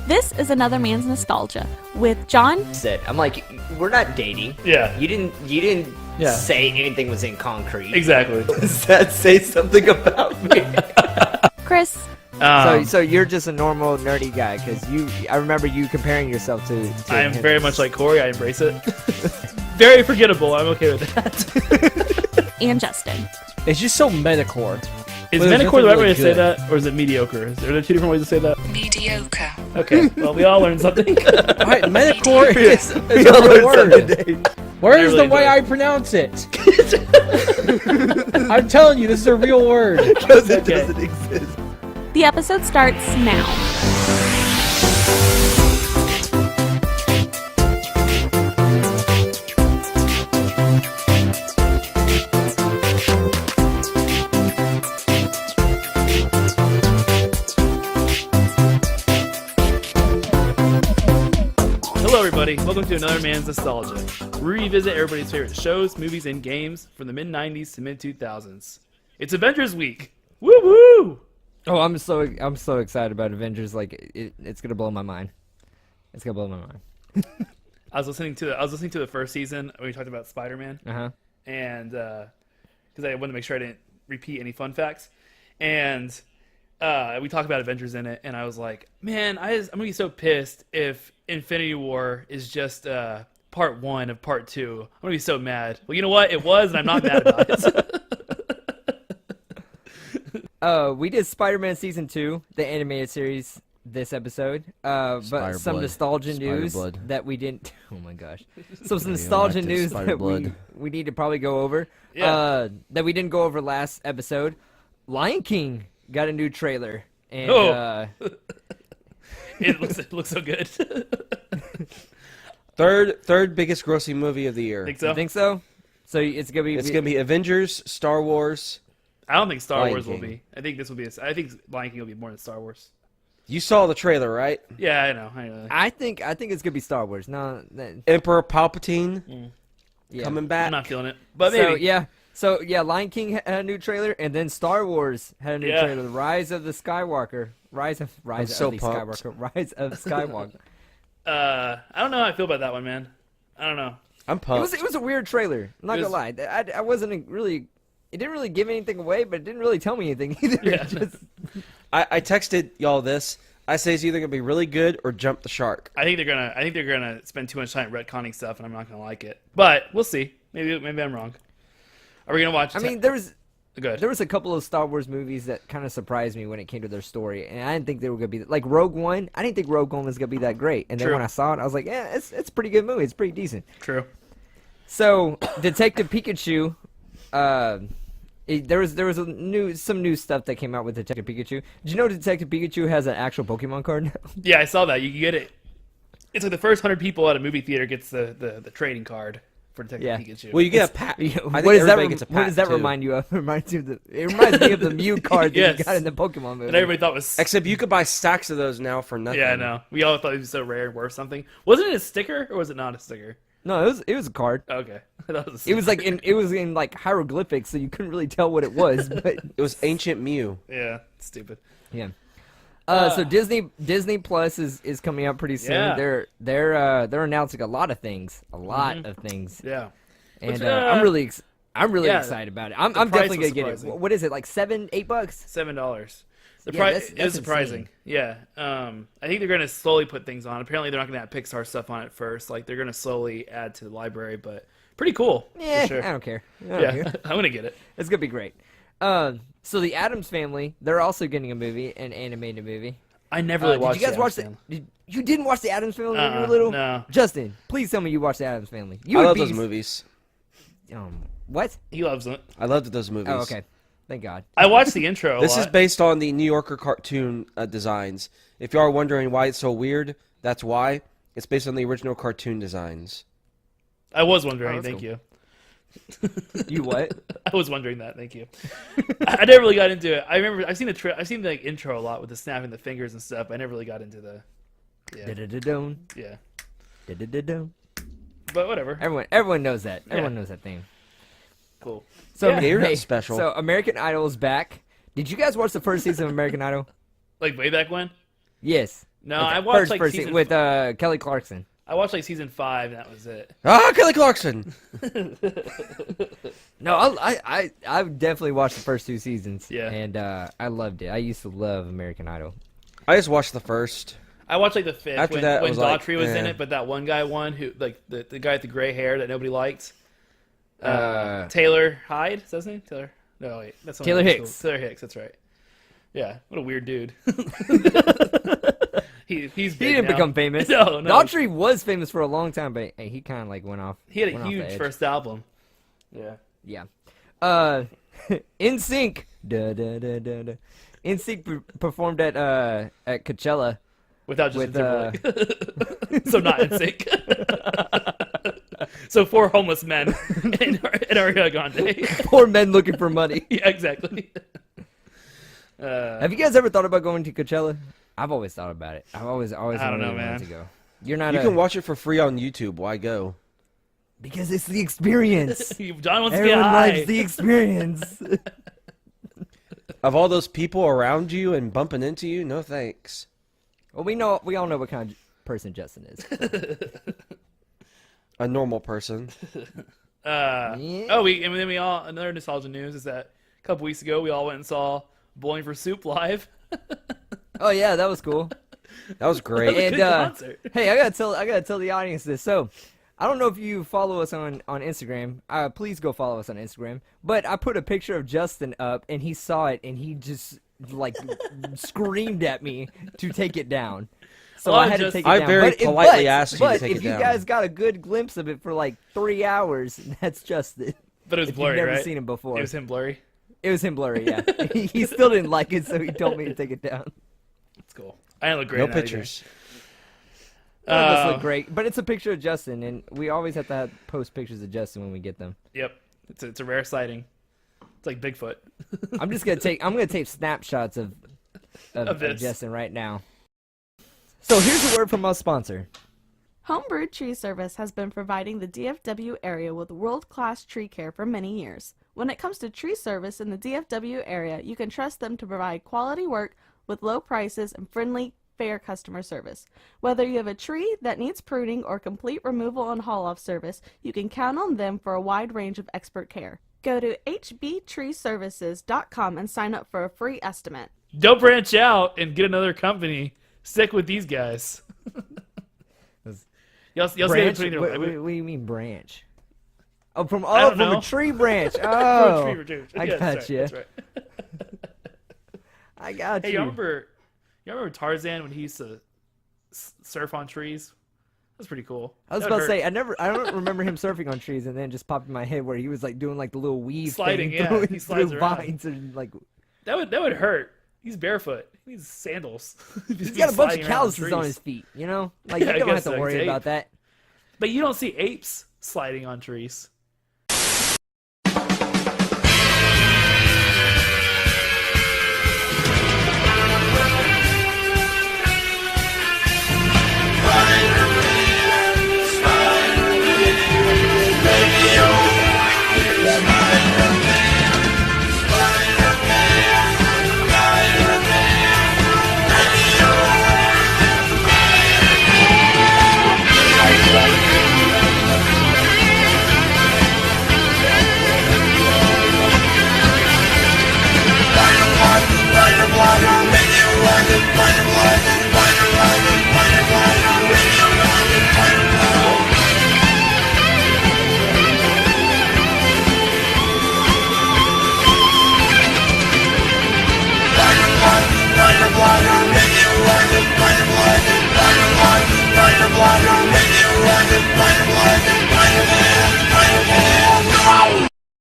This is Another Man's Nostalgia with John. I'm like, we're not dating. Yeah. You didn't say anything was in concrete. Exactly. Does that say something about me? Chris. So you're just a normal nerdy guy, because I remember you comparing yourself to I am him. very much like Corey. I embrace it. Very forgettable. I'm okay with that. And Justin. It's just so metacore. Is Well, there's metacore the right nothing way really to say good. that, or is it mediocre? Are there two different ways to say that? Mediocre. Okay. Well, we all learned something. Alright, metacore is a We all real learned word. something today. Where's really the way did. I pronounce it? I'm telling you, this is a real word. Because it Okay. doesn't exist. The episode starts now. Hello, everybody. Welcome to Another Man's Nostalgia. We revisit everybody's favorite shows, movies, and games from the mid-90s to mid-2000s. It's Avengers Week. Woo woo! Oh, I'm so excited about Avengers. Like it's gonna blow my mind. It's gonna blow my mind. I was listening to the first season when we talked about Spider-Man. And because I wanted to make sure I didn't repeat any fun facts, and we talked about Avengers in it, and I was like, man, I'm gonna be so pissed if Infinity War is just part one of part two. I'm gonna be so mad. Well, you know what? It was, and I'm not mad about it. We did Spider-Man Season 2, the animated series, this episode. But some Spider-Blood. nostalgia news Spider-Blood. that we didn't... Oh my gosh. Some Radioactive nostalgia news that Spider-Blood. we need to probably go over. Yeah. That we didn't go over last episode. Lion King got a new trailer. And, Oh. It looks so good. Third biggest grossing movie of the year. Think so? you think so? So it's gonna be... It's gonna be Avengers, Star Wars. I don't think Star Lion Wars will King. be. I think this will be. I think Lion King will be more than Star Wars. You saw the trailer, right? Yeah, I know. I think it's gonna be Star Wars. No, Emperor Palpatine yeah. I'm coming back. not feeling it, but So maybe. yeah, Lion King had a new trailer, and then Star Wars had a new Yeah. trailer, The Rise of the Skywalker, Rise of so the pumped. Skywalker, Rise of Skywalker. I don't know how I feel about that one, man. I don't know. I'm it pumped. was a weird trailer. I'm not It gonna lie, I wasn't really. It didn't really give anything away, but it didn't really tell me anything either. Yeah. Just, I texted y'all this. I say it's either gonna be really good or jump the shark. I think they're gonna spend too much time retconning stuff, and I'm not gonna like it. But we'll see. Maybe I'm wrong. Are we gonna watch? I mean, there was good. a couple of Star Wars movies that kind of surprised me when it came to their story, and I didn't think they were gonna be like Rogue One. I didn't think Rogue One was gonna be that great, and then True. when I saw it, I was like, yeah, it's a pretty good movie. It's pretty decent. True. So, Detective Pikachu, there was some new stuff that came out with Detective Pikachu. Did you know Detective Pikachu has an actual Pokemon card now? Yeah, I saw that. You can get it. It's like the first 100 people at a movie theater gets the trading card for Detective Yeah. Pikachu. Well, you get a pack. Yeah, I think what does that everybody gets a pack what does that too. remind you of? It reminds me of the Mew card that Yes. you got in the Pokemon movie. that everybody thought was. Except you could buy stacks of those now for nothing. Yeah, I know. We all thought it was so rare and worth something. Wasn't it a sticker or was it not a sticker? No, it was a card. Okay, that was. A It was like sticker. it was in like hieroglyphics, so you couldn't really tell what it was. But It was ancient Mew. Yeah, stupid. yeah. So Disney Plus is coming out pretty soon. Yeah. They're announcing a lot of things, of things, Yeah. and Which, I'm really yeah, excited about it. I'm price definitely was gonna get it. surprising. What is it, like $7-8? $7. The Yeah, price that's is surprising. Yeah. I think they're going to slowly put things on. Apparently, they're not going to have Pixar stuff on it first. Like, they're going to slowly add to the library, but pretty cool. Yeah, for sure. I don't care. I don't Yeah, care. I'm going to get it. It's gonna be great. So the Addams Family, they're also getting a movie, an animated movie. I never really watched Did you guys the watch Addams the? You didn't watch the Addams Family when you were Uh-uh, little? no. Justin, please tell me you watched the Addams Family. You I would love be, those movies. What? He loves it. I loved those movies. Oh, okay. Thank God. I watched the intro a This lot. is based on the New Yorker cartoon designs. If you are wondering why it's so weird, that's why. It's based on the original cartoon designs. I was wondering. that's Thank cool. you. You what? I was wondering that. Thank you. I never really got into it. I remember I've seen the like intro a lot with the snapping the fingers and stuff. I never really got into the. Yeah. Da-da-da-dum. Yeah. Da-da-da-dum. But whatever. Everyone knows that. Everyone knows that thing. Cool. So Yeah, you're not special. So American Idol is back. Did you guys watch the first season of American Idol? Like way back when? Yes. No, I watched first like season season with Kelly Clarkson. I watched like season 5, and that was it. Ah, Kelly Clarkson. No, I definitely watched the first 2 seasons. Yeah. And I loved it. I used to love American Idol. I just watched the first. I watched like the 5th After when, that, I when was like, Daughtry was in eh. it, but that one guy won who like the guy with the gray hair that nobody liked. Taylor Hyde, is that his name? Taylor? No, wait, that's someone Taylor else. Hicks. Taylor Hicks, that's right. Yeah, what a weird dude. He's He big didn't now. become famous. No. Daughtry was famous for a long time, but he kind of like went off. He had a went off the huge edge. first album. Yeah. Yeah. NSYNC. NSYNC performed at Coachella. Without Justin With, Timberlake. So not in sync. So 4 homeless men and Ariana Grande. 4 men looking for money. Yeah, exactly. Have you guys ever thought about going to Coachella? I've always thought about it. I've always I don't know, really wanted man. to go. You're not. You can watch it for free on YouTube. Why go? because it's the experience. John wants to get Everyone high. likes the experience. Of all those people around you and bumping into you, no thanks. Well, we all know what kind of person Justin is. A normal person. Yeah. Oh, and then we all another nostalgia news is that a couple weeks ago we all went and saw Bowling for Soup live. Oh yeah, that was cool. That was great. Good And concert. hey, I gotta tell the audience this. So, I don't know if you follow us on Instagram. Please go follow us on Instagram. But I put a picture of Justin up, and he saw it, and he just like screamed at me to take it down. So Well, I had to just- take it I down. very politely asked you to but take if it you down. guys got a good glimpse of it for like 3 hours, that's Justin. But it was If blurry, you've never right? seen him before, It was him blurry. blurry. Yeah, he still didn't like it, so he told me to take it down. It's cool. I didn't look great. No in that either. pictures. None of us look great, but it's a picture of Justin, and we always have to post pictures of Justin when we get them. Yep. It's a rare sighting. It's like Bigfoot. I'm gonna take snapshots of this. Justin right now. So here's a word from our sponsor. Homebrewed Tree Service has been providing the DFW area with world-class tree care for many years. When it comes to tree service in the DFW area, you can trust them to provide quality work with low prices and friendly, fair customer service. Whether you have a tree that needs pruning or complete removal and haul-off service, you can count on them for a wide range of expert care. Go to hbtreeservices.com and sign up for a free estimate. Don't branch out and get another company. Stick with these guys. Y'all see Branch? putting their, What do you mean branch? Oh, from don't from know. a tree branch. Oh, I Yeah, got that's you. right, that's right. I got Hey, you. you remember Tarzan when he used to surf on trees? That's pretty cool. I was That about to hurt. say I don't remember him surfing on trees, and then it just popped in my head where he was like doing like the little weave Sliding, thing yeah, through, he slides through around. vines and like that would hurt. He's barefoot. He needs sandals. he's got a bunch of calluses on his feet. You know, like Yeah, I you don't have guess to so, worry it's about ape. that. But you don't see apes sliding on trees.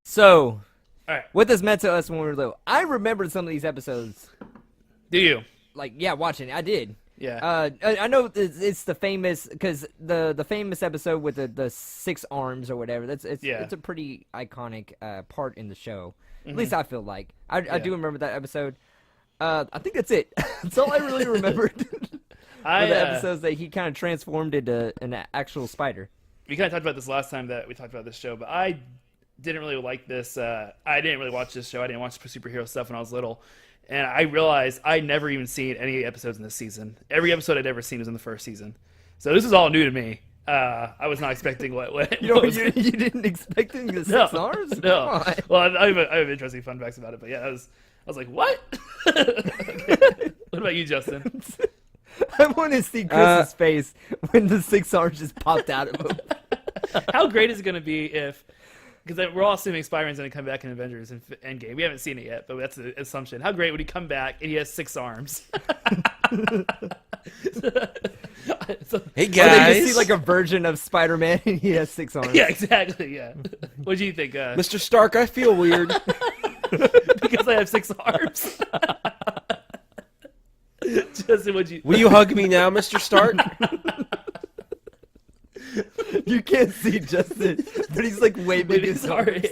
So, All right. what this meant to us when we were little, I remembered some of these episodes. Do you? Like, yeah, watching it, I did. Yeah. I know it's the famous because the famous episode with the 6 arms or whatever. It's a pretty iconic part in the show. At least I feel like I do remember that episode. I think that's it. That's all I really remembered. I Were the episodes that he kind of transformed into an actual spider. we kind of talked about this last time that we talked about this show, but I didn't really like this. I didn't really watch this show. I didn't watch superhero stuff when I was little. and I realized I never even seen any episodes in this season. Every episode I'd ever seen was in the first season, so this is all new to me. I was not expecting what You didn't expect him to 6 arms? No. Well, I have interesting fun facts about it, but yeah, I was like, what? Okay. What about you, Justin? I want to see Chris's face when the 6 arms just popped out of him. How great is it going to be if, because we're all assuming Spider-Man's going to come back in Avengers and Endgame. We haven't seen it yet, but that's the assumption. How great would he come back and he has 6 arms? Hey Or they guys, just see like a version of Spider-Man and he has 6 arms. Yeah, exactly. Yeah. What do you think? Mr. Stark, I feel weird. Because I have 6 arms. Justin, Will you hug me now, Mr. Stark? You can't see Justin, but he's like waving his arms.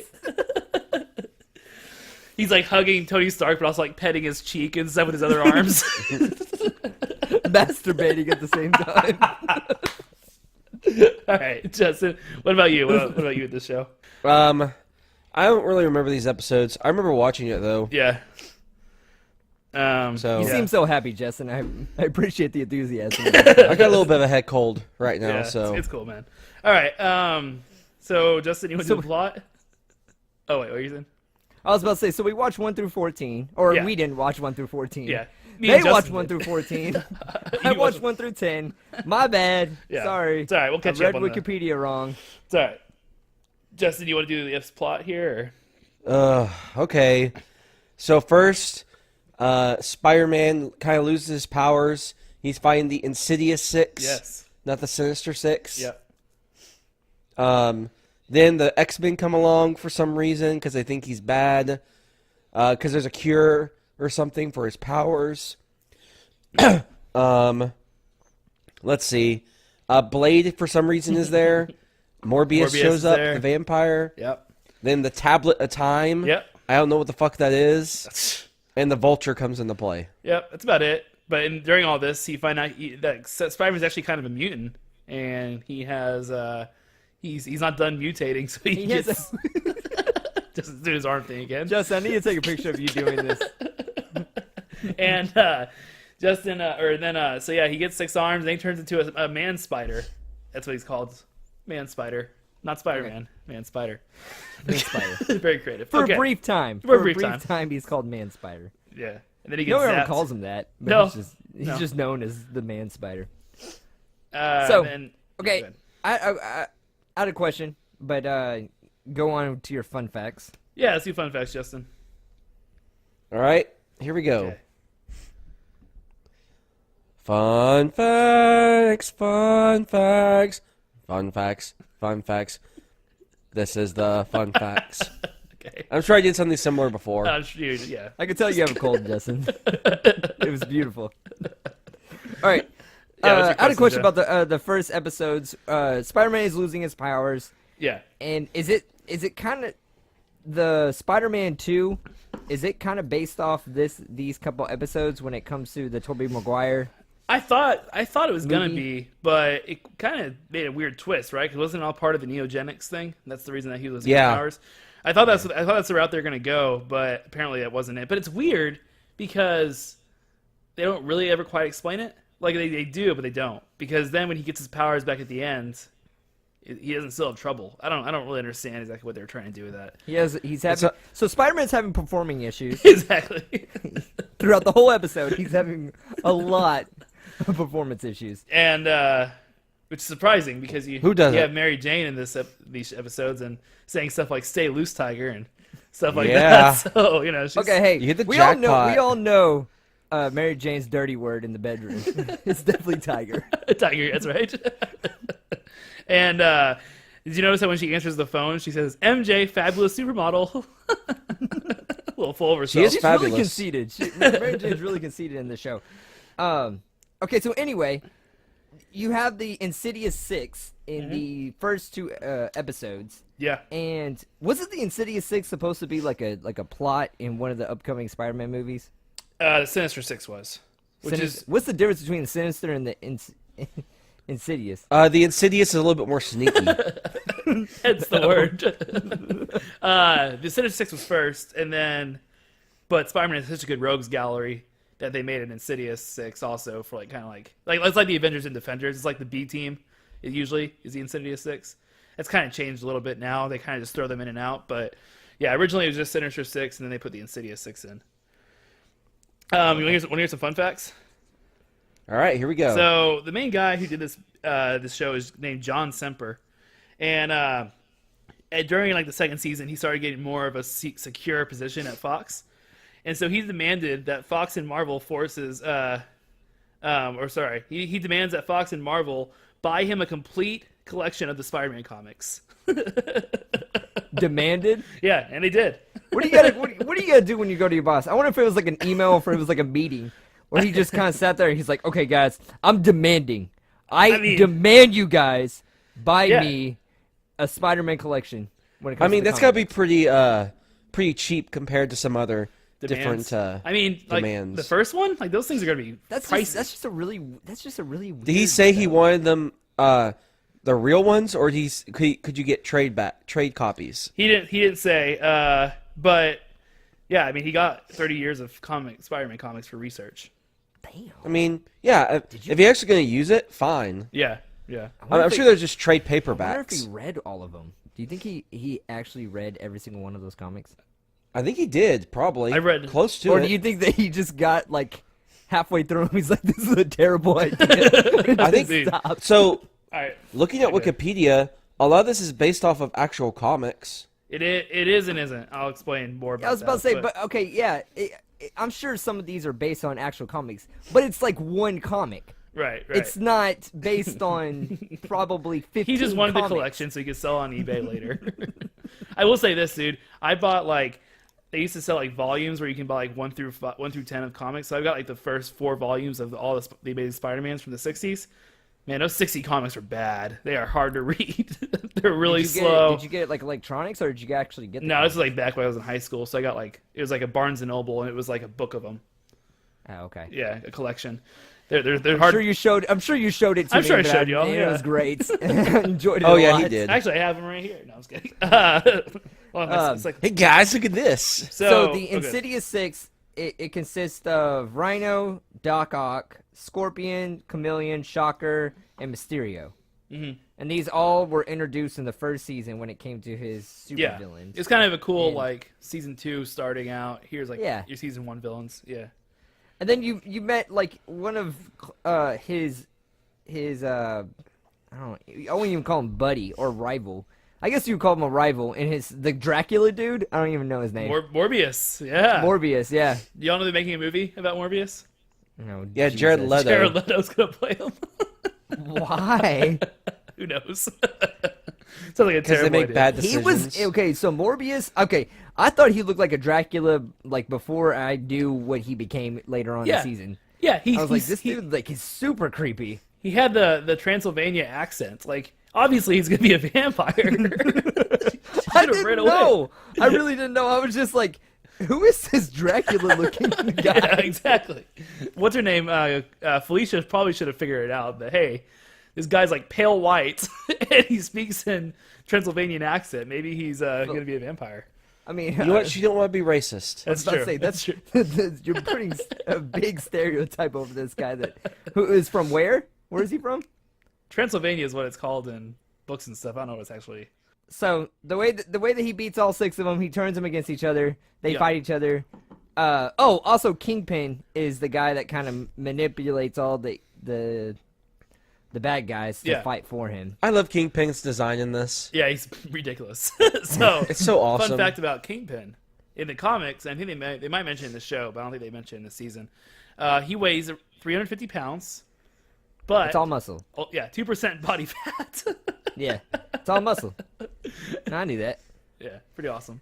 He's like hugging Tony Stark, but also like petting his cheek and stuff with his other arms. Masturbating at the same time. All right, Justin, what about you? What about you with this show? I don't really remember these episodes. I remember watching it though. Yeah. So You seem so happy, Justin. I appreciate the enthusiasm. I got a little bit of a head cold right now. Yeah, so it's cool, man. All right. So Justin, you want to do the plot? Oh wait, what are you saying? I was about to say, so we watched 1 through 14, or Yeah. we didn't watch 1 through 14. Yeah. Me They and Justin watched 1 did. through 14. I You watched watched- 1 through 10. My bad. Yeah. Sorry. It's all right. We'll catch I you read up on that. Wikipedia wrong. It's all right. Justin, you want to do the ifs plot here? Or? Okay. So first, Spider-Man kind of loses his powers. He's fighting the Insidious Six. Yes. Not the Sinister Six. Yeah. Then the X-Men come along for some reason because they think he's bad. Because there's a cure or something for his powers. Let's see. Blade for some reason is there. Morbius Morbius shows is up, there. the vampire. Yep. Then the Tablet of Time. Yep. I don't know what the fuck that is. And the Vulture comes into play. Yep. That's about it. But during all this, he find out that Spider-Man's actually kind of a mutant, and he has he's not done mutating, so he has gets just do his arm thing again. Justin, I need to take a picture of you doing this. And Justin, so yeah, he gets 6 arms, and then he turns into a man spider. That's what he's called, man spider, not Spider-Man, man spider. Man Spider. Very creative. For Okay. a brief time. For a For brief a brief time. time, he's called Man Spider. Yeah, and then he No gets one ever zapped. calls him that. But No. he's just known as the Man Spider. So, Okay, I had a question, but go on to your fun facts. yeah, let's do fun facts, Justin. All right, here we go. Okay. Fun facts, fun facts, fun facts, fun facts. This is the fun facts. Okay. I'm sure I did something similar before. Yeah. I could tell you have a cold, Justin. It was beautiful. All right. Yeah, what's your I had a question, question Joe? about the first episodes. Spider-Man is losing his powers, Yeah. and is it kind of the Spider-Man 2? Is it kind of based off these couple episodes when it comes to the Tobey Maguire? I thought it was gonna Movie? be, but it kind of made a weird twist, right? Because wasn't it all part of the neogenics thing? That's the reason that he was losing his Yeah. powers. I thought that's the route they're gonna go, but apparently that wasn't it. But it's weird because they don't really ever quite explain it. Like they do, but they don't. Because then when he gets his powers back at the end, he doesn't still have trouble. I don't really understand exactly what they're trying to do with that. He's having so Spider-Man's having performing issues Exactly. throughout the whole episode. He's having a lot of performance issues. And which is surprising because Who doesn't? you have Mary Jane in these episodes and saying stuff like "Stay loose, Tiger" and stuff like Yeah. that. So she's, Okay, hey, You hit the we all jackpot. know Mary Jane's dirty word in the bedroom. It's definitely Tiger. Tiger. That's right. And did you notice that when she answers the phone, she says, "MJ, fabulous supermodel." A little full of herself. is She's fabulous. really conceited. Mary Jane's really conceited in the show. Okay, so anyway, you have the Insidious Six in the first 2 episodes. Yeah. And wasn't the Insidious Six supposed to be like a plot in one of the upcoming Spider-Man movies? The Sinister Six was, which is What's the difference between the Sinister and the Insidious? The Insidious is a little bit more sneaky. hence the word. The Sinister Six was first, and then But Spider-Man has such a good rogues gallery that they made an Insidious 6 also for like kind of like it's like the Avengers and Defenders. It's like the B team. It usually is the Insidious 6. It's kind of changed a little bit now. They kind of just throw them in and out. But yeah, originally it was just Sinister 6, and then they put the Insidious 6 in. You want to hear some fun facts? All right, here we go. So the main guy who did this show is named John Semper, and during like the second season, he started getting more of a secure position at Fox, and so he demanded that Fox and Marvel he demands that Fox and Marvel buy him a complete collection of the Spider-Man comics. Demanded? Yeah, and they did. What do you gotta do when you go to your boss? I wonder if it was like an email or if it was like a meeting where he just kind of sat there and he's like, okay, guys, I'm demanding. I mean, demand you guys buy me a Spider-Man collection. When it comes to that's got to be pretty cheap compared to some other demands. different like demands. the first one, like those things are gonna be pricey. That's just a really weird Did he say he wanted them the real ones, or could you get trade copies? He didn't say, but yeah, I mean, he got 30 years of Spider-Man comics for research. Damn. I mean, yeah, if you're actually going to use it, fine. Yeah. I'm sure there's just trade I wonder if paperbacks. he read all of them. Do you think he actually read every single one of those comics? I think he did, probably. I read close to Or it. do you think that he just got like halfway through and he's like, this is a terrible idea? I think Dude. Stop. so. All right. Looking at Wikipedia, a lot of this is based off of actual comics. It is and isn't. I'll explain more about that. I was about to say, but okay, yeah, I'm sure some of these are based on actual comics, but it's like one comic. Right. It's not based on probably 15 He just wanted comics. the collection so he could sell on eBay later. I will say this, dude. I bought they used to sell like volumes where you can buy like 1 through 10 of comics. So I've got like the first 4 volumes of all the Amazing Spider-Mans from the 60s. Man, those 60 comics are bad. They are hard to read. They're really slow. Did you get it like electronics, or did you actually get? No, this is like back when I was in high school. So I got it was like a Barnes and Noble, and it was like a book of them. Oh, okay. Yeah, a collection. They're I'm hard. sure you showed it to I'm me. sure I but showed y'all, man, yeah. It was great. I enjoyed it. Oh, a yeah, lot. he did. Actually, I have them right here. No, I was kidding. It's like Hey guys, look at this. So the Insidious 6, it consists of Rhino, Doc Ock, Scorpion, Chameleon, Shocker, and Mysterio. Mm-hmm. And these all were introduced in the first season when it came to his supervillains. It's kind of a cool And- season 2 starting out. Here's your season 1 villains. Yeah. And then you met like one of his I wouldn't even call him buddy or rival. I guess you would call him a rival. And the Dracula dude, I don't even know his name. Morbius. Yeah. Morbius, yeah. Y'all know they're making a movie about Morbius? No, Yeah, Jared Jesus. Leto. Jared Leto's gonna play him. Why? Who knows? Sounds like a Because terrible they make idea. bad He decisions. was okay. So Morbius. Okay, I thought he looked like a Dracula like before I knew what he became later on in Yeah. the season. Yeah, I was like, this dude, like, he's super creepy. He had the Transylvania accent. Like, obviously he's gonna be a vampire. I didn't know. I really didn't know. I was just like, who is this Dracula-looking guy? Yeah, exactly. What's her name? Felicia probably should have figured it out. But hey, this guy's like pale white, and he speaks in Transylvanian accent. Maybe he's gonna be a vampire. I mean, You know what? She don't want to be racist. That's about true. to say, That's true. you're putting a big stereotype over this guy who is from where? Where is he from? Transylvania is what it's called in books and stuff. I don't know what it's actually. So the way that he beats all 6 of them, he turns them against each other. They Yeah. fight each other. Also Kingpin is the guy that kind of manipulates all the bad guys to Yeah. fight for him. I love Kingpin's design in this. Yeah, he's ridiculous. So It's so awesome. Fun fact about Kingpin in the comics, and I think they might mention it in the show, but I don't think they mention it in the season. He weighs 350 pounds, but It's all muscle. 2% body fat. Yeah, it's all muscle. I knew that. Yeah, pretty awesome.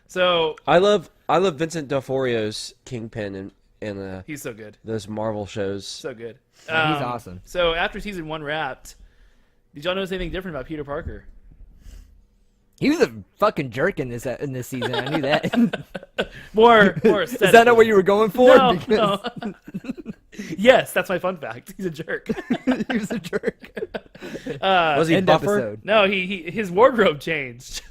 So I love Vincent D'Onofrio's Kingpin in he's so good, those Marvel shows. so good. Yeah, he's awesome. So after season 1 wrapped, did y'all notice anything different about Peter Parker? He was a fucking jerk in this season. I knew that. More Is that not what you were going for? No, Because no. Yes, that's my fun fact. He's a jerk. he was a jerk. Was he End buffer? episode. No, his wardrobe changed.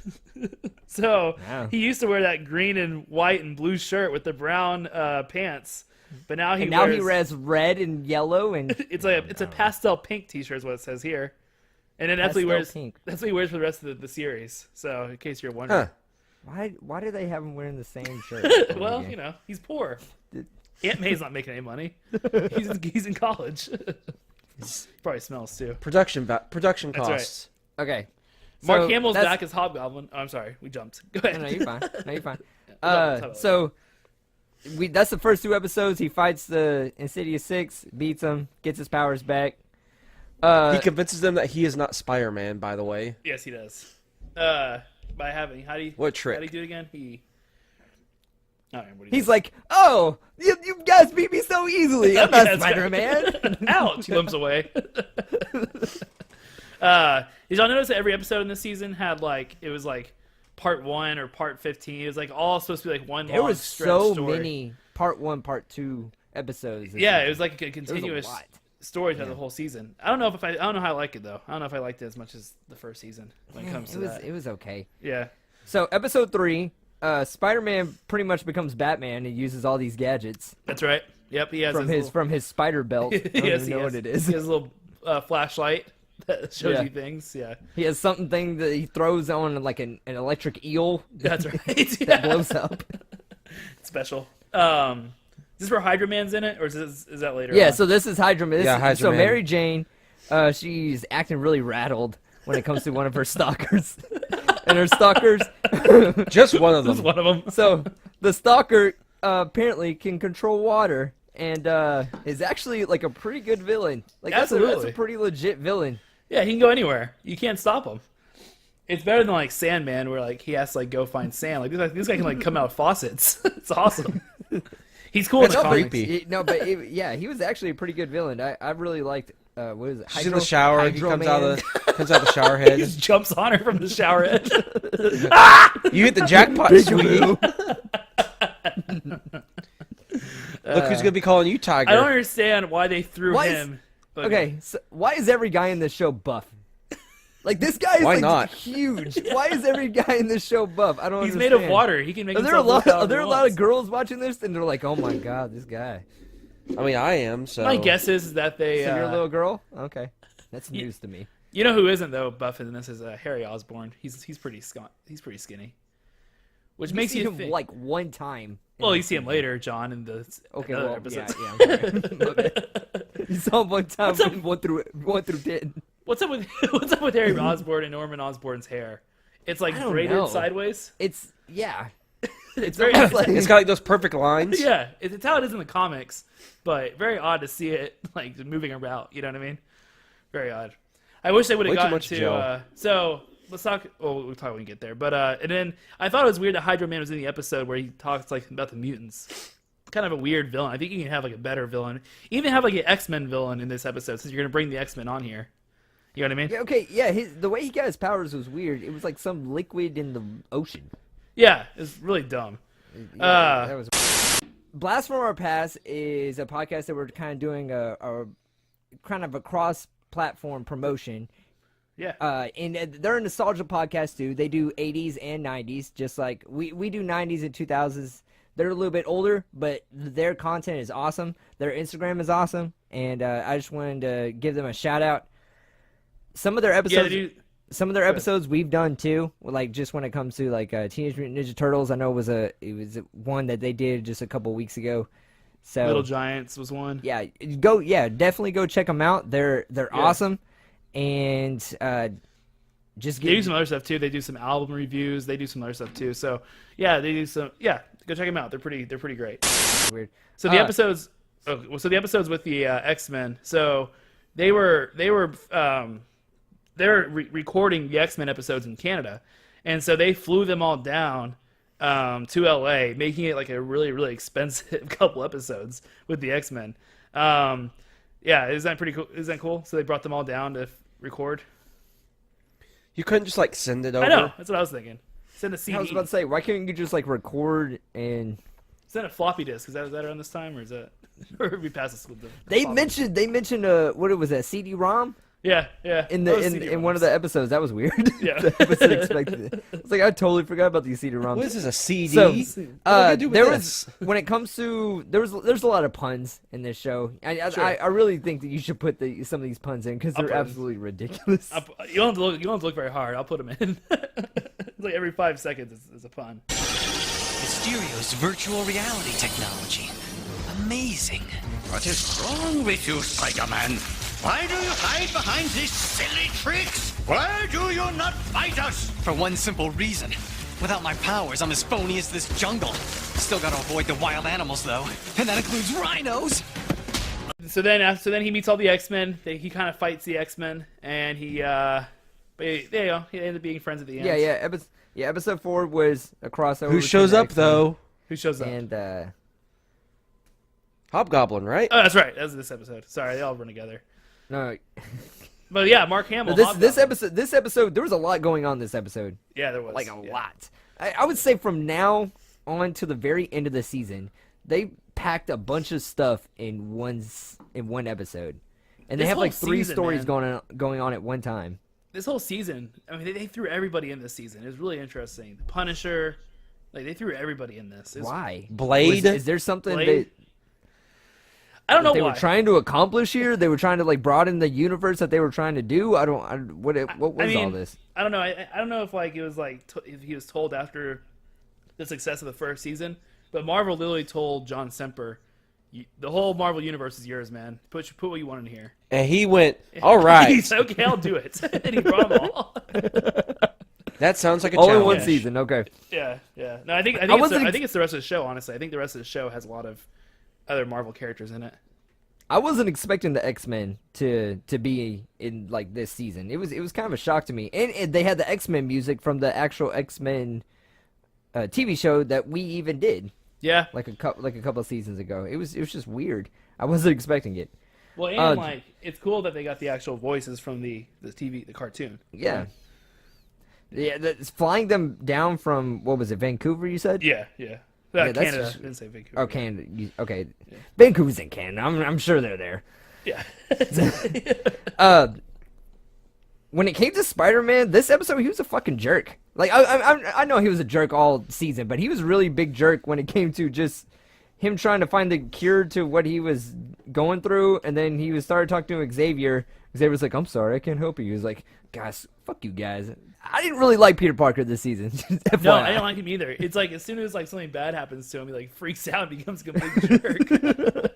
So Wow. he used to wear that green and white and blue shirt with the brown pants, but now he he wears red and yellow and it's a pastel pink T-shirt is what it says here, and then that's what he Pastel wears. pink. That's what he wears for the rest of the series. So in case you're wondering, why do they have him wearing the same shirt? well, you know, he's poor. Aunt May's not making any money. He's in college. He probably smells too. Production That's costs. Okay. Mark So Hamill's that's- back as Hobgoblin. Oh, I'm sorry, we jumped. Go ahead. No, you're fine. No, you're fine. We'll talk about So that's the first 2 episodes. He fights the Insidious Six, beats him, gets his powers back. He convinces them that he is not Spider-Man, by the way. Yes, he does. By having What trick? How do you do it again? I don't remember what He's like, "Oh, you guys beat me so easily. I'm not Yeah, that's Spider-Man." ouch! He limps away. Did y'all notice that every episode in this season had it was part 1 or part 15? It was all supposed to be one There long was stretch so story. many part 1, part 2 episodes. Yeah, it was like a There was a continuous lot. story throughout the whole season. I don't know how I like it though. I don't know if I liked it as much as the first season when it comes to that. It was okay. Yeah. So episode 3, Spider-Man pretty much becomes Batman and uses all these gadgets That's right. Yep, he has from his spider belt. I don't yes, even he know has. what it is. He has a little flashlight that shows Yeah. you things. Yeah, He has something that he throws on like an electric eel that's right. that Yeah. blows up. Special. Is this where Hydra Man's in it, or is that later? Yeah, on? so this is Hydra Man. Yeah, Hydra so Man. Mary Jane, she's acting really rattled when it comes to one of her stalkers. And her stalkers, Just one of this is them. one of them. so the stalker apparently can control water and is actually like a pretty good villain. Like that's a Absolutely. pretty legit villain. Yeah, he can go anywhere. You can't stop him. It's better than Sandman, where he has to go find sand. This guy can come out of faucets. It's awesome. He's cool in the That's comics. creepy. Yeah, he was actually a pretty good villain. I really liked what is it? She's in the shower. He Hydro comes Man. comes out the shower head. He just jumps on her from the shower head. You hit the jackpot, sweetie. Look who's gonna be calling you Tiger. I don't understand why they threw Why is- him. but- Okay, so why is every guy in this show buff? Like this guy is Why not? huge. Why is every guy in this show buff? I don't He's understand. made of water. He can make Are there a himself lot? look Are however there he a lot wants. of girls watching this, and they're like, "Oh my god, this guy." I mean, I am. So My guess is that they. So you're a little girl? Okay, that's news to me. You know who isn't though buff in this is Harry Osborn. He's pretty skinny, which makes see you him think. like one time. in Well, the you see him season. later, John, in the Okay, other well, episodes. yeah. You saw him one time. One through 10. What's up with Harry Osborn and Norman Osborn's hair? It's I don't braided know. sideways. It's yeah. It's very almost like- it's got those perfect lines. yeah. It's how it is in the comics, but very odd to see it moving about. You know what I mean? Very odd. I wish they would have Way too gotten much to. gel. So let's talk. Well, we'll talk when we get there. But and then I thought it was weird that Hydro Man was in the episode where he talks about the mutants. Kind of a weird villain. I think you can have a better villain. Even have an X-Men villain in this episode, since you're gonna bring the X-Men on here. You know what I mean? Yeah, okay, yeah. The way he got his powers was weird. It was like some liquid in the ocean. Yeah, it's really dumb. Yeah, that was. Blast from Our Past is a podcast that we're kind of doing a kind of a cross-platform promotion. Yeah. And they're a nostalgia podcast too. They do 80s and 90s, just like we do 90s and 2000s. They're a little bit older, but their content is awesome. Their Instagram is awesome, and I just wanted to give them a shout out. Some of their Yeah, episodes, they do. some of their episodes we've done too. Like just when it comes to Teenage Mutant Ninja Turtles, I know it was one that they did just a couple weeks ago. So Little Giants was one. definitely go check them out. They're awesome, and just They do get some other stuff too. They do some album reviews. They do some other stuff too. So yeah, they do some. Yeah, go check them out. They're pretty great. weird. So the episodes. So the episodes with the X-Men. So they're recording the X-Men episodes in Canada, and so they flew them all down to LA, making it a really expensive couple episodes with the X-Men. Yeah, isn't that pretty cool? Isn't that cool? So they brought them all down to record. You couldn't just send it over. I know. That's what I was thinking. Send a CD. I was about to say, why can't you just record and Send a floppy disk. Is that around this time, or is that or we pass this with the? they floppy? mentioned what it was, a CD-ROM? Yeah, yeah. in Those the CD-ROMs. in one of the episodes. That was weird. Yeah. The episode expected it. It's like I totally forgot about these CD-ROMs. What is this, a CD? So, What am I gonna do with there this? was when it comes to there's a lot of puns in this show. Sure. I really think that you should put some of these puns in because I'll they're put 'em. absolutely ridiculous. You don't have to look. You don't have to look very hard. I'll put them in. It's like every 5 seconds is a pun. Mysterio's virtual reality technology. Amazing. What is wrong with you, Spider-Man? Why do you hide behind these silly tricks? Why do you not fight us? For one simple reason. Without my powers, I'm as phony as this jungle. Still gotta avoid the wild animals, though. And that includes rhinos! So then he meets all the X-Men. He kind of fights the X-Men, and there you go. He ended up being friends at the end. Episode 4 was a crossover. Who shows between the up X-Men though? Who shows up? And Hobgoblin, right? Oh, that's right. That was this episode. Sorry, they all run together. no, But yeah, Mark Hamill. this episode there was a lot going on this episode. Yeah, there was Like a yeah. lot. I would say from now on to the very end of the season, they packed a bunch of stuff in one episode, and they This have like whole 3 season, stories man. going on at one time. This whole season, I mean, they threw everybody in this season. It was really interesting. The Punisher, like they threw everybody in this. It was- Why? Blade? Is there something Blade? that I don't know they why. were trying to accomplish here? They were trying to like broaden the universe that they were trying to do. What was I mean, all this? I don't know. I don't know if like it was like if he was told after the success of the first season, but Marvel literally told John Semper, "The whole Marvel universe is yours, man. Put what you want in here." And he went, all right. He said, "Okay, I'll do it," and he brought them all. That sounds like a All in challenge. one season. Okay. Yeah, yeah. No, I think wasn't it's the rest of the show. Honestly, I think the rest of the show has a lot of other Marvel characters in it. I wasn't expecting the X-Men to be in like this season. It was kind of a shock to me. And they had the X-Men music from the actual X-Men TV show that we even did Yeah. like a couple of seasons ago. It was just weird. I wasn't expecting it. Well, and like it's cool that they got the actual voices from the cartoon. Yeah. Yeah, flying them down from what was it, Vancouver? You said? Yeah, yeah. Yeah, that's Canada. just- Didn't say Vancouver. Oh, Canada. Okay, Vancouver's in Canada. I'm sure they're there. Yeah. When it came to Spider-Man, this episode he was a fucking jerk. Like I know he was a jerk all season, but he was a really big jerk when it came to just him trying to find the cure to what he was going through, and then he started talking to Xavier. Xavier was like, "I'm sorry, I can't help you." He was like, "Guys, fuck you guys." I didn't really like Peter Parker this season. No, I didn't like him either. It's like as soon as like something bad happens to him, he like freaks out and becomes a complete jerk.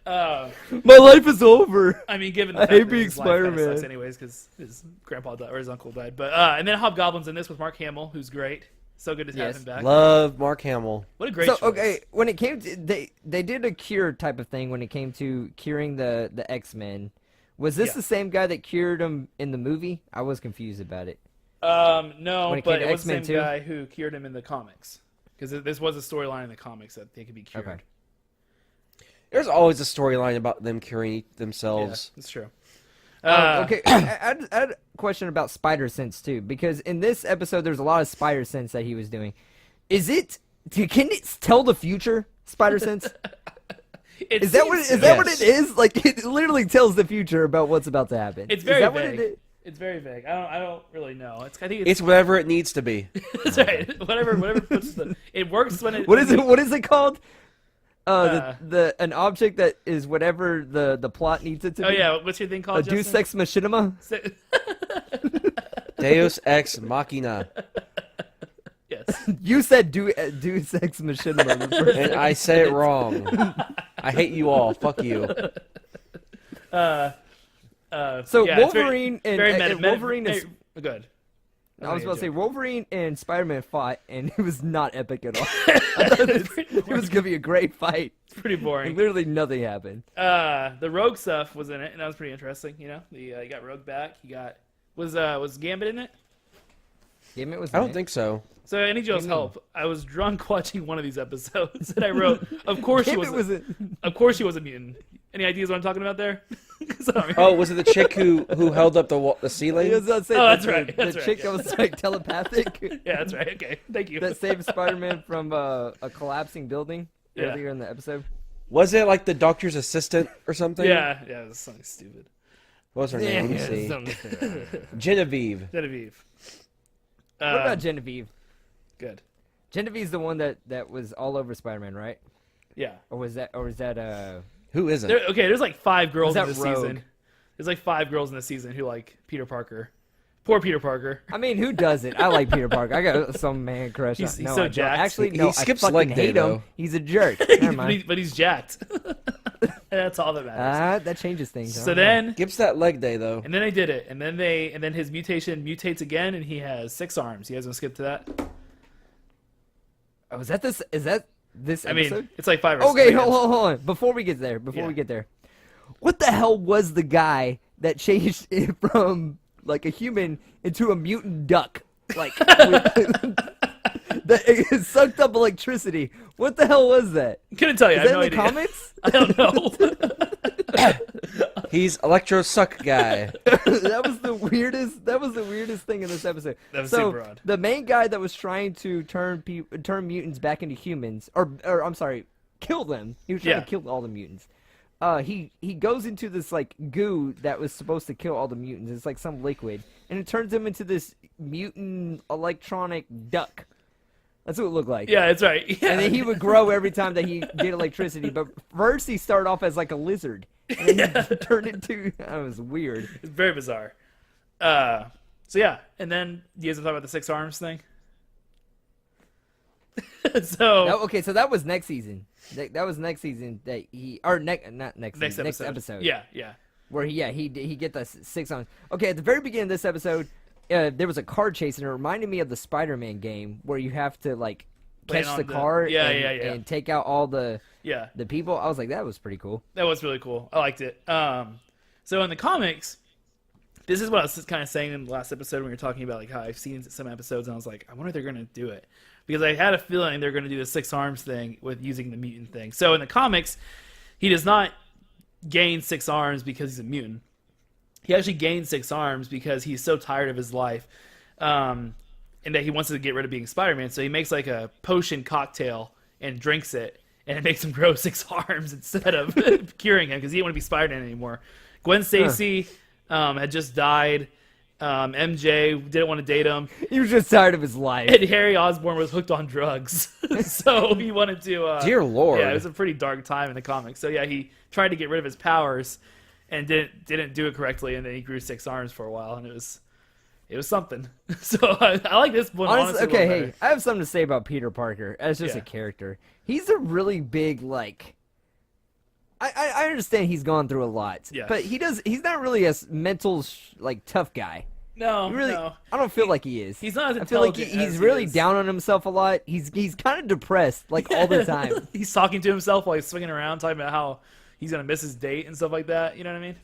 My life is over. I mean, given the I fact hate that being his life kinda Spider-Man. sucks anyways, because his grandpa died or his uncle died. But and then Hobgoblin's in this with Mark Hamill, who's great. So good to have Yes. him back. Love Mark Hamill. What a great So choice. okay, when it came to they did a cure type of thing when it came to curing the X-Men. Was this Yeah. the same guy that cured him in the movie? I was confused about it. No, When it but came to it was the same X-Men 2? guy who cured him in the comics. Because this was a storyline in the comics that they could be cured. Okay. There's always a storyline about them curing Yeah, themselves. that's true. Okay, I had a question about spider sense too, because in this episode there's a lot of spider sense that he was doing. Can it tell the future? Spider sense? Is that what it is? Like it literally tells the future about what's about to happen. It's Is very that what vague. it is? It's very vague. I don't really know. I think It's whatever it needs to be. that's right. Whatever puts the. It works when it. What is it? What is it called? An object that is whatever the plot needs it to Oh be. yeah, what's your thing A called? Deus Justin? Ex Machinima. Deus Ex Machina. Yes. You said Deus Ex Machinima. the first And I said it wrong. I hate you all. Fuck you. So yeah, it's Wolverine and Wolverine is. good. I was about to say Wolverine and Spider-Man fought, and it was not epic at all. I thought it was gonna be a great fight. It's pretty boring. And literally nothing happened. The Rogue stuff was in it, and that was pretty interesting. You know, you got Rogue back. You got was Gambit in it? Gambit was. I don't think so. So I need y'all's help. I was drunk watching one of these episodes, and I wrote, "Of course she was. Gambit was in. Of course she was a mutant." Any ideas what I'm talking about there? 'Cause I don't remember. Oh, was it the chick who held up the ceiling? I was about to say, Oh, that's the- right, The that's right, chick yeah. that was like telepathic. Yeah, that's right. Okay, thank you. That saved Spider-Man from a collapsing building Yeah. earlier in the episode. Was it like the doctor's assistant or something? Yeah, it was something stupid. What's her name? Let me see. Genevieve. Genevieve. What about Genevieve? Good. Genevieve's the one that was all over Spider-Man, right? Yeah. Or was that Who isn't? There's like 5 girls in Was this that Rogue? season. There's like 5 girls in this season who like Peter Parker. Poor Peter Parker. I mean, who doesn't? I like Peter Parker. I got some man crush. He's no, so I don't. jacked. Actually, He no, skips I fucking leg day, hate though. him. He's a jerk. Never mind. but he's jacked. That's all that matters. That changes things. So then, Skips that leg day though. and then they did it, and then his mutation mutates again, and he has 6 arms. You guys want to skip to that? oh, is that this? Is that this I episode? mean, it's like 5 or Okay, 6. hold on. Before we get there, what the hell was the guy that changed it from like a human into a mutant duck? Like that it sucked up electricity. What the hell was that? Couldn't tell you. Is I have that no in the idea. comics? I don't know. He's Electro Suck guy. That was the weirdest. That was the weirdest thing in this episode. That was so super odd. the main guy that was trying to turn mutants back into humans, or I'm sorry, kill them. He was trying to kill all the mutants. He goes into this like goo that was supposed to kill all the mutants. It's like some liquid, and it turns him into this mutant electronic duck. That's what it looked like. Yeah, that's right. Yeah. And then he would grow every time that he get electricity. But first he started off as like a lizard. And then he turned into... That was weird. It's very bizarre. So yeah, and then you guys want to talk about the 6 arms thing? So that was next season. That was next season that he... Or not next season. Next episode. Yeah, yeah. Where he get the 6 arms. Okay, at the very beginning of this episode, there was a car chase, and it reminded me of the Spider-Man game where you have to like catch the car and take out all the people. I was like, that was pretty cool. That was really cool. I liked it. So in the comics, this is what I was kind of saying in the last episode when we were talking about like how I've seen some episodes, and I was like, I wonder if they're going to do it. Because I had a feeling they're going to do the 6 arms thing with using the mutant thing. So in the comics, he does not gain 6 arms because he's a mutant. He actually gains 6 arms because he's so tired of his life, and that he wants to get rid of being Spider-Man. So he makes like a potion cocktail and drinks it, and it makes him grow 6 arms instead of curing him because he didn't want to be Spider-Man anymore. Gwen Stacy had just died. MJ didn't want to date him. He was just tired of his life. And Harry Osborn was hooked on drugs, so he wanted to. Dear Lord. Yeah, it was a pretty dark time in the comics. So yeah, he tried to get rid of his powers, and didn't do it correctly, and then he grew 6 arms for a while, and it was something. So I like this one. Honestly, okay, hey, I have something to say about Peter Parker as just a character. He's a really big like. I understand he's gone through a lot, but he's not really a mental like tough guy. No, no. I don't feel like he is. He's not as I feel like intelligent he's as really he is. down on himself a lot. He's kind of depressed like all the time. He's talking to himself while he's swinging around, talking about how he's gonna miss his date and stuff like that. You know what I mean?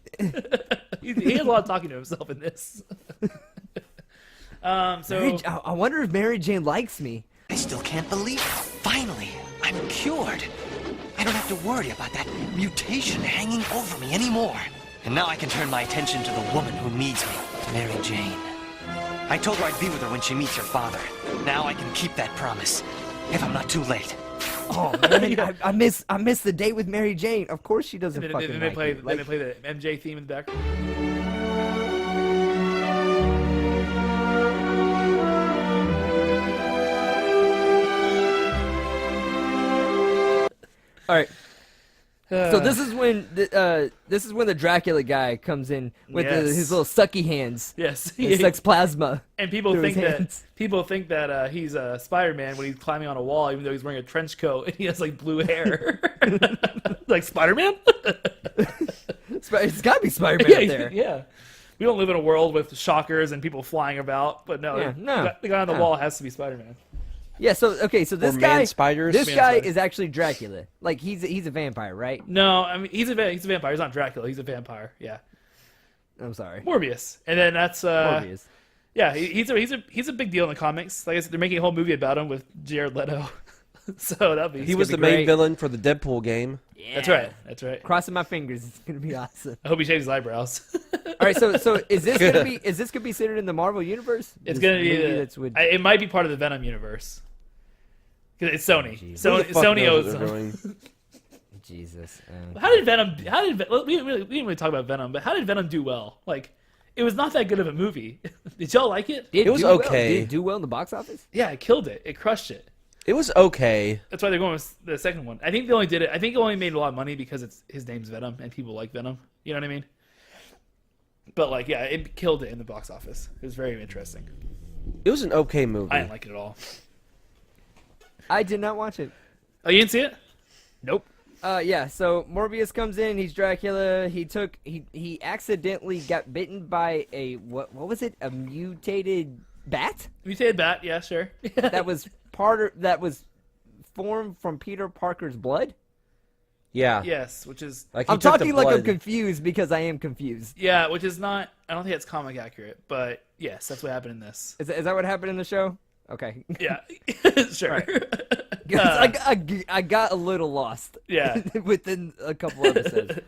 he has a lot of talking to himself in this. I wonder if Mary Jane likes me. I still can't believe it. Finally, I'm cured. I don't have to worry about that mutation hanging over me anymore. And now I can turn my attention to the woman who needs me, Mary Jane. I told her I'd be with her when she meets her father. Now I can keep that promise, if I'm not too late. Oh man, I miss the date with Mary Jane. Of course she doesn't And fucking then they play. like me. Then they play the MJ theme in the back. All right. So this is when the Dracula guy comes in with his little sucky hands. Yes, He sucks plasma. And people through think his that hands. he's Spider-Man when he's climbing on a wall, even though he's wearing a trench coat and he has like blue hair, like Spider-Man. It's gotta be Spider-Man up there. Yeah. We don't live in a world with shockers and people flying about, but no, the guy on the wall has to be Spider-Man. Yeah. So this Or guy, man-spiders. this guy Man-spiders. is actually Dracula. Like he's a vampire, right? No, I mean he's a vampire. He's not Dracula. He's a vampire. Yeah. I'm sorry. Morbius, and then that's Morbius. Yeah, he's a big deal in the comics. Like I said, they're making a whole movie about him with Jared Leto. So that'll be. He was the be great. main villain for the Deadpool game. Yeah. That's right. That's right. Crossing my fingers. It's gonna be awesome. I hope he shaves his eyebrows. All right. So is this gonna be considered in the Marvel universe? It's This gonna be. movie that's with... It might be part of the Venom universe. 'Cause it's Sony. Who the Sony fuck knows owns what they're them. doing? Jesus. How did Venom? We didn't really talk about Venom, but how did Venom do well? Like, it was not that good of a movie. Did y'all like it? It was okay. Did it do well in the box office? Yeah, it killed it. It crushed it. It was okay. That's why they're going with the second one. I think they only did it. I think it only made a lot of money because his name's Venom and people like Venom. You know what I mean? But like, yeah, it killed it in the box office. It was very interesting. It was an okay movie. I didn't like it at all. I did not watch it. Oh, you didn't see it? Nope. Yeah, so Morbius comes in, he's Dracula, he accidentally got bitten by a, what was it, a mutated bat? Mutated bat, yeah, sure. that was formed from Peter Parker's blood? Yeah. Yes, which is... Like he I'm took the talking like I'm blood. confused because I am confused. Yeah, which is not... I don't think it's comic accurate, but yes, that's what happened in this. Is that what happened in the show? Okay. Yeah, sure. I got a little lost. Yeah. Within a couple episodes.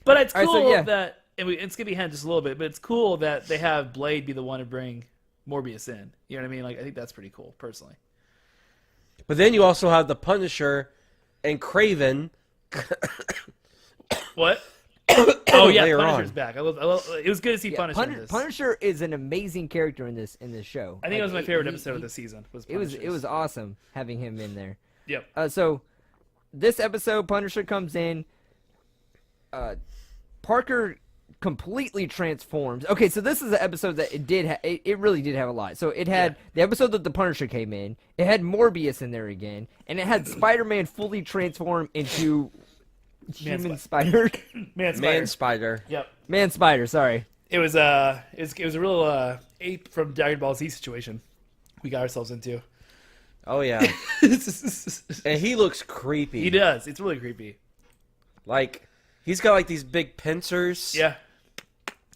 But it's All cool right, so, yeah. that... And skipping ahead just a little bit, but it's cool that they have Blade be the one to bring Morbius in. You know what I mean? Like, I think that's pretty cool, personally. But then you also have the Punisher and Kraven. What? Oh yeah, Later Punisher's on. back. I love. It was good to see Yeah, Punisher in this. Punisher is an amazing character in this show. I think it was my favorite episode of the season. It was awesome having him in there. Yep. So this episode, Punisher comes in. Parker completely transforms. Okay, so this is an episode that it really did have a lot. So it had the episode that the Punisher came in. It had Morbius in there again, and it had Spider-Man fully transform into human spider. Man Spider. Yep. Man Spider. Sorry. It was a real ape from Dragon Ball Z situation we got ourselves into. Oh yeah. And he looks creepy. He does. It's really creepy. Like he's got like these big pincers. Yeah.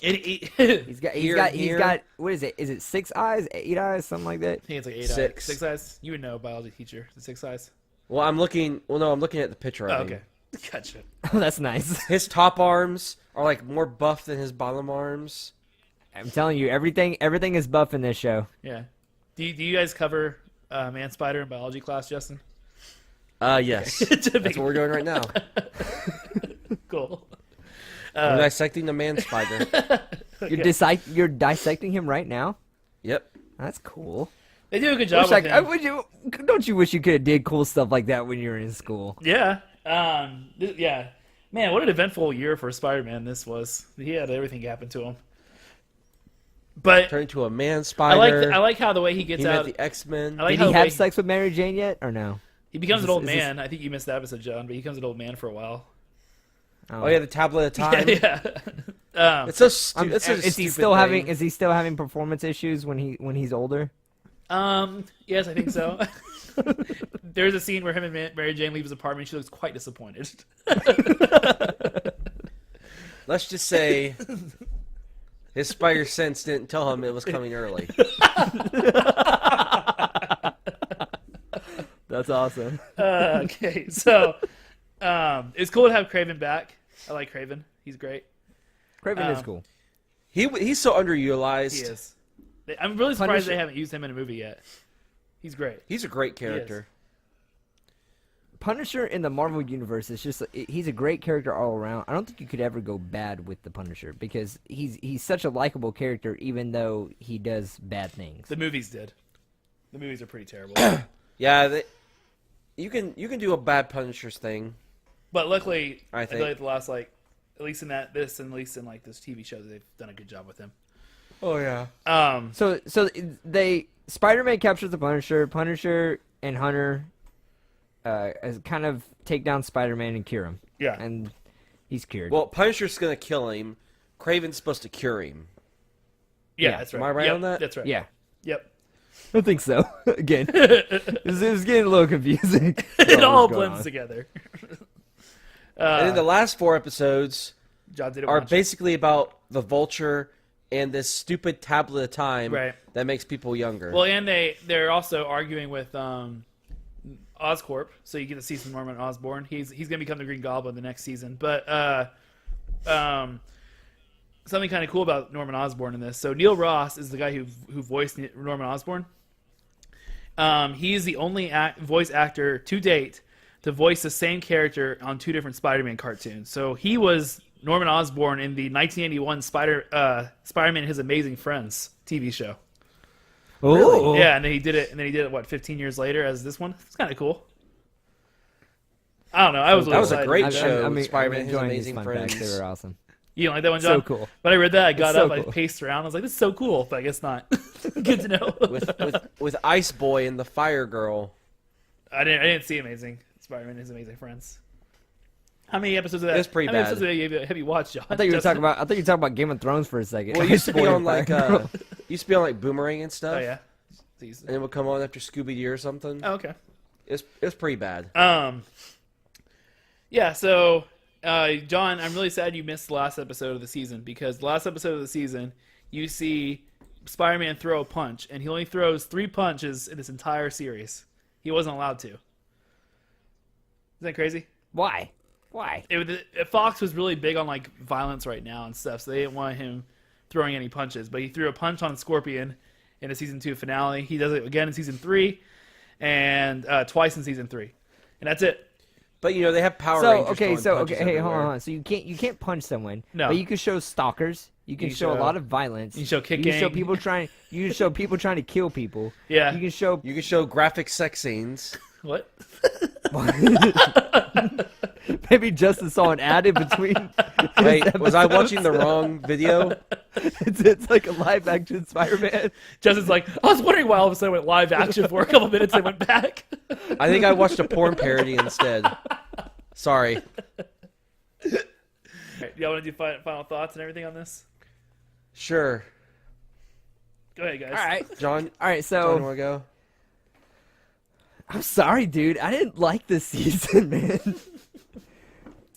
He's got Here. what is it? Is it 6 eyes, 8 eyes, something like that? I think it's like 8 Six. eyes. 6 eyes. You would know, biology teacher. The 6 eyes. Well, I'm looking at the picture Oh, of him. okay. Gotcha. Oh, that's nice. His top arms are like more buff than his bottom arms. I'm telling you, everything is buff in this show. Yeah. Do you guys cover Man Spider in biology class, Justin? Yes. That's what we're doing right now. Cool. We're dissecting the Man Spider. You're dissecting him right now? Yep. That's cool. They do a good job with him. Don't you wish you could have did cool stuff like that when you were in school? Yeah. Yeah. Man, what an eventful year for Spider-Man this was. He had everything happen to him. But Turned into a Man Spider. I like how the way he gets He out. met the X-Men. I like Did how he the have way sex with Mary Jane yet, or no? he becomes an is old this- man. I think you missed that episode, John, but he becomes an old man for a while. Oh yeah, the Tablet of Time. Yeah. It's so stupid. It's such a Is he stupid still thing. having? Is he still having performance issues when he's older? Yes, I think so. There's a scene where him and Mary Jane leave his apartment. She looks quite disappointed. Let's just say his spider sense didn't tell him it was coming early. That's awesome. Okay, so it's cool to have Kraven back. I like Kraven. He's great. Kraven is cool. He's so underutilized. He is. I'm really surprised Punisher- they haven't used him in a movie yet. He's great. He's a great character. Punisher in the Marvel universe is just he's a great character all around. I don't think you could ever go bad with the Punisher because he's such a likable character even though he does bad things. The movies did. The movies are pretty terrible. Yeah, you can do a bad Punisher's thing. But luckily, I feel think. like the last at least in this TV show, they've done a good job with him. Oh yeah. So Spider-Man captures the Punisher. Punisher and Hunter kind of take down Spider-Man and cure him. Yeah. And he's cured. Well, Punisher's gonna kill him. Kraven's supposed to cure him. Yeah, that's right. Am I right Yep, on that? That's right. yeah. Yep. I think so. Again, it was getting a little confusing. It all What's going blends on? together. And then the last 4 episodes John didn't are watch it. basically about the Vulture and this stupid tablet of time Right. that makes people younger. Well, and they're also arguing with Oscorp, so you get to see some Norman Osborn. He's gonna become the Green Goblin the next season. But something kind of cool about Norman Osborn in this. So Neil Ross is the guy who voiced Norman Osborn. He's the only voice actor to date to voice the same character on 2 different Spider-Man cartoons. So he was Norman Osborn in the 1981 Spider-Man and His Amazing Friends TV show. Oh, Yeah, and then he did it. What, 15 years later as this one? It's kind of cool. I don't know. I was That was a excited. great show. I'm Spider-Man and His enjoying these Amazing fun Friends. facts. They were awesome. You don't like that one, John? So cool. But I read that. I got It's so up. I cool. paced around. I was like, "This is so cool," but I guess not. Good to know. with Ice Boy and the Fire Girl. I didn't see Amazing Spider-Man and His Amazing Friends. How many episodes of that? It's pretty how many bad. episodes have you watched, John? I thought you were talking about Game of Thrones for a second. Well, it used to be Spoiler on like fire. Boomerang and stuff. Oh yeah. And it would come on after Scooby Doo or something. Oh, okay. It's pretty bad. Yeah. So, John, I'm really sad you missed the last episode of the season because the last episode of the season, you see Spider-Man throw a punch, and he only throws 3 punches in this entire series. He wasn't allowed to. Isn't that crazy? Why? Fox was really big on like violence right now and stuff, so they didn't want him throwing any punches. But he threw a punch on Scorpion in the season 2 finale. He does it again in season 3, and twice in season 3, and that's it. But they have Power Rangers. Hey, hold on. So you can't punch someone. No. But you can show stalkers. You can show a lot of violence. You can show kicking. You can show people trying. You can show people trying to kill people. Yeah. You can show graphic sex scenes. What? Maybe Justin saw an ad in between. Wait, was I watching the wrong video? It's like a live action Spider-Man. Justin's like, I was wondering why all of a sudden it went live action for a couple minutes and went back. I think I watched a porn parody instead. Sorry. Right, y'all want to do final thoughts and everything on this? Sure. Go ahead, guys. All right. John, So you want to go? I'm sorry, dude. I didn't like this season, man.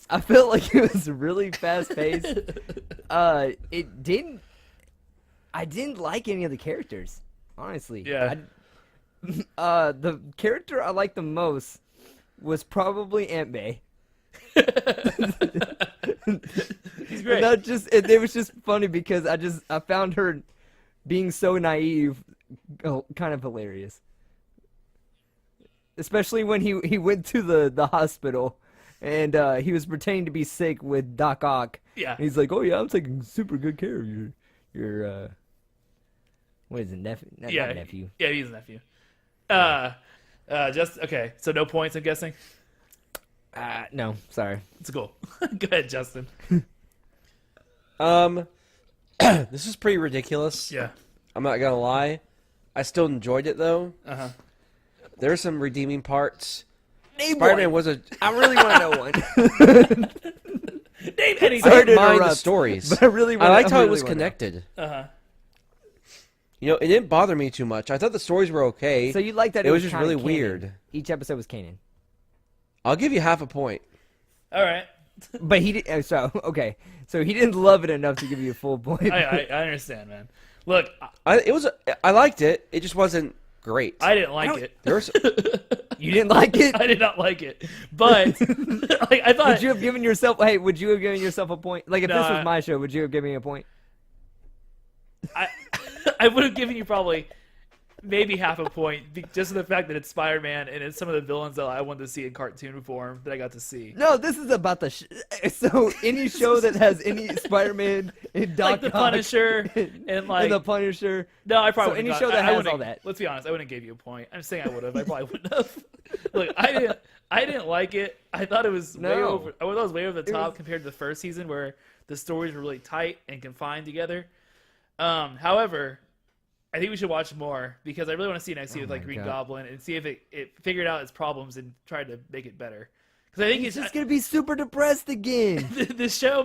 I felt like it was really fast paced. I didn't like any of the characters, honestly. Yeah. The character I liked the most was probably Aunt May. He's great. It was just funny because I found her being so naive kind of hilarious. Especially when he went to the hospital and he was pretending to be sick with Doc Ock. Yeah. And he's like, "Oh yeah, I'm taking super good care of your what is it, nephew? Not nephew. Yeah, he's a nephew. Just okay. So no points, I'm guessing. No, sorry. It's cool. Go ahead, Justin. This is pretty ridiculous. Yeah. I'm not gonna lie. I still enjoyed it though. There are some redeeming parts. Spider-Man was a. I really want to know one. Name any. I didn't mind the interrupt, stories. but I really I liked how it really was wanna know. connected. Uh-huh. It didn't bother me too much. I thought the stories were okay. So you like that it was was just kinda really canon. weird. Each episode was canon. I'll give you half a point. All right. But he did. So he didn't love it enough to give you a full point. I understand, man. Look, I liked it. It just wasn't great. I didn't like it. There was, You didn't like it? I did not like it, but like I thought. Would you have given yourself? Hey, would you have given yourself a point? Like if No, this was my show, would you have given me a point? I would have given you probably maybe half a point, just for the fact that it's Spider-Man and it's some of the villains that I wanted to see in cartoon form that I got to see. No, this is about the. So any show that has any Spider-Man and Doc Like the Ock Punisher and like and the Punisher. No, I probably So any wouldn't show got- that I has wouldn't- all that. Let's be honest, I wouldn't have gave you a point. I'm saying I would have. I probably wouldn't have. Look, I didn't like it. I thought it was way No. over. I thought it was way over the It top was- compared to the first season where the stories were really tight and confined together. However, I think we should watch more because I really want to see next season with like my Green God. Goblin and see if it figured out its problems and tried to make it better. Because I think He's just gonna be super depressed again. this show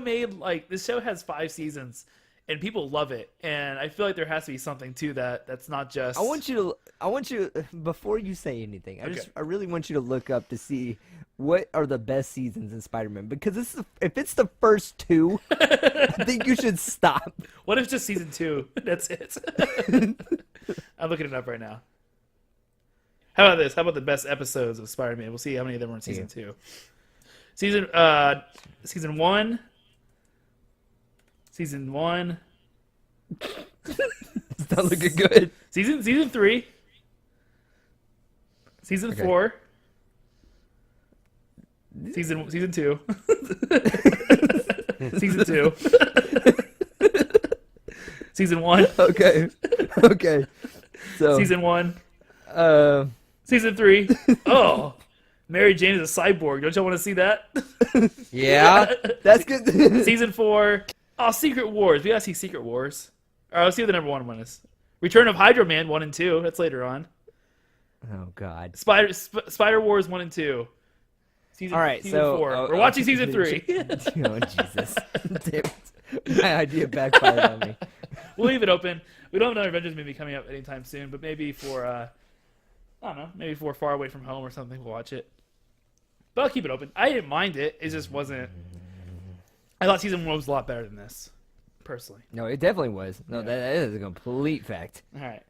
has 5 seasons and people love it, and I feel like there has to be something to that that's not just. I want you before you say anything. I really want you to look up to see what are the best seasons in Spider-Man because if it's the first 2, I think you should stop. What if it's just season 2? That's it. I'm looking it up right now. How about this? How about the best episodes of Spider-Man? We'll see how many of them were in season 2. Season 1. Season 1. It's not looking good. Season 3. Season 4. Season 2. Season 2. Season 1. Okay. Okay. So Season 1. uh Season 3. Oh, Mary Jane is a cyborg. Don't y'all want to see that? Yeah. that's good. Season 4. Oh, Secret Wars. We gotta see Secret Wars. All right, let's see what the number one is. Return of Hydro Man 1 and 2. That's later on. Oh God. Spider Wars 1 and 2. All right, season so 4. We're watching season 3. Oh Jesus! Damn it. My idea backfired on me. We'll leave it open. We don't have another Avengers movie coming up anytime soon, but maybe for I don't know, maybe for Far Away from Home or something, we'll watch it. But I'll keep it open. I didn't mind it. It just wasn't. I thought season 1 was a lot better than this, personally. No, it definitely was. No, that is a complete fact. All right.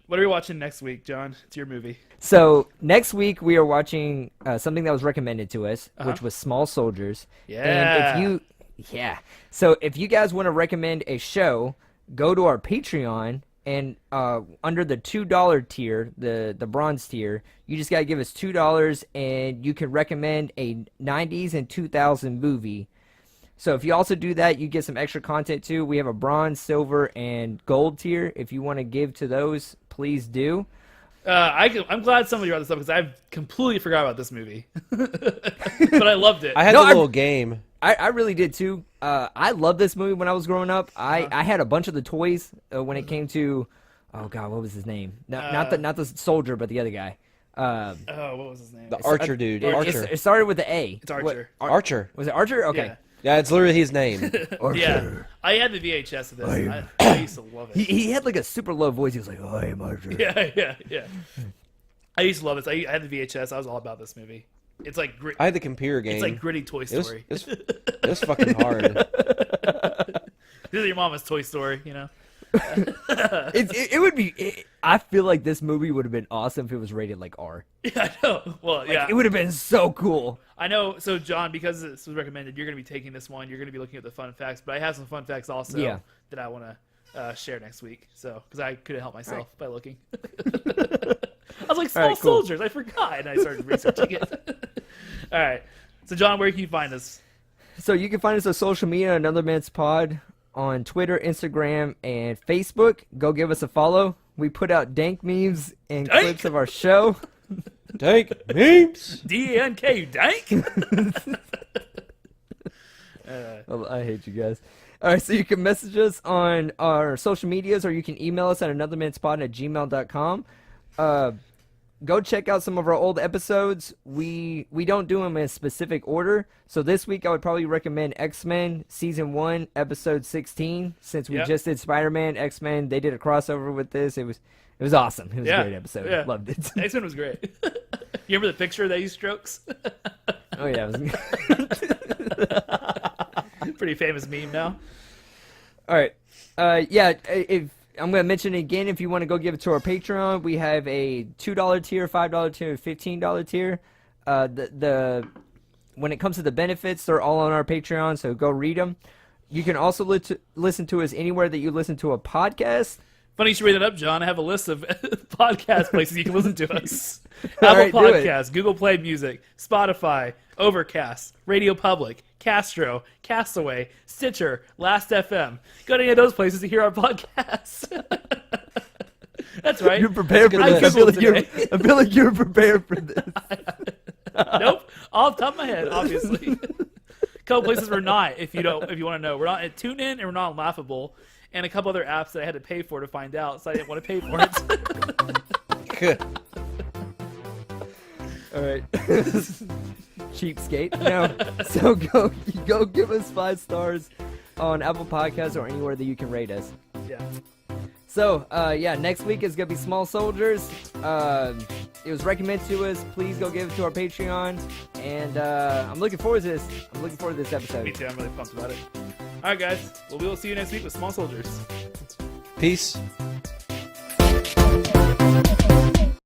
What are we watching next week, John? It's your movie. So next week we are watching something that was recommended to us, which was Small Soldiers. Yeah. And so if you guys want to recommend a show, go to our Patreon and under the $2 tier, the bronze tier, you just gotta give us $2 and you can recommend a 90s and 2000 movie. So if you also do that, you get some extra content too. We have a bronze, silver, and gold tier. If you want to give to those, please do. I'm glad somebody brought this up because I completely forgot about this movie, but I loved it. I had a little game. I really did too. I loved this movie when I was growing up. I had a bunch of the toys when it came to, oh God, what was his name? Not the soldier, but the other guy. What was his name? The Archer dude. Archer. It started with the A. It's Archer. Archer. Was it Archer? Okay. Yeah. Yeah, it's literally his name. Yeah, I had the VHS of this. I used to love it. He had like a super low voice. He was like, "Oh, I am Archer." Yeah. I used to love this. I had the VHS. I was all about this movie. It's like I had the computer game. It's like gritty Toy Story. It was fucking hard. This is your mama's Toy Story, you know. It would be. I feel like this movie would have been awesome if it was rated like R. Yeah, I know. Well, yeah, It would have been so cool. I know. So, John, because this was recommended, you're going to be taking this one. You're going to be looking at the fun facts, but I have some fun facts also that I want to share next week. So, because I couldn't help myself by looking. I was like, Small Soldiers. I forgot, and I started researching it. All right. So, John, where can you find us? So you can find us on social media, Another Man's Pod, on Twitter, Instagram, and Facebook. Go give us a follow. We put out dank memes and clips of our show. Dank memes. DNK, dank. I hate you guys. All right, so you can message us on our social medias, or you can email us at anothermanspod@gmail.com. Go check out some of our old episodes. We don't do them in a specific order. So this week I would probably recommend X-Men Season 1, Episode 16. Since we just did Spider-Man, X-Men, they did a crossover with this. It was awesome. It was a great episode. Yeah. Loved it. X-Men was great. You remember the picture that he strokes? Oh, yeah. Pretty famous meme now. All right. If I'm going to mention it again, if you want to go give it to our Patreon, we have a $2 tier, $5 tier, $15 tier. When it comes to the benefits, they're all on our Patreon, so go read them. You can also listen to us anywhere that you listen to a podcast. Funny you should bring that up, John. I have a list of podcast places you can listen to us. All Apple right, Podcasts, Google Play Music, Spotify, Overcast, Radio Public, Castro, Castaway, Stitcher, Last FM. Go to any of those places to hear our podcasts. That's right. You're prepared for this. I feel like you're prepared for this. Nope. Off the top of my head, obviously. A couple places we're not, if you want to know. We're not at TuneIn and we're not on Laughable. And a couple other apps that I had to pay for to find out, so I didn't want to pay for it. All right. Cheapskate. No. So go give us 5 stars on Apple Podcasts or anywhere that you can rate us. Yeah. So, next week is going to be Small Soldiers. It was recommended to us. Please go give it to our Patreon. And I'm looking forward to this. I'm looking forward to this episode. Me too. I'm really pumped about it. All right, guys. Well, we will see you next week with Small Soldiers. Peace.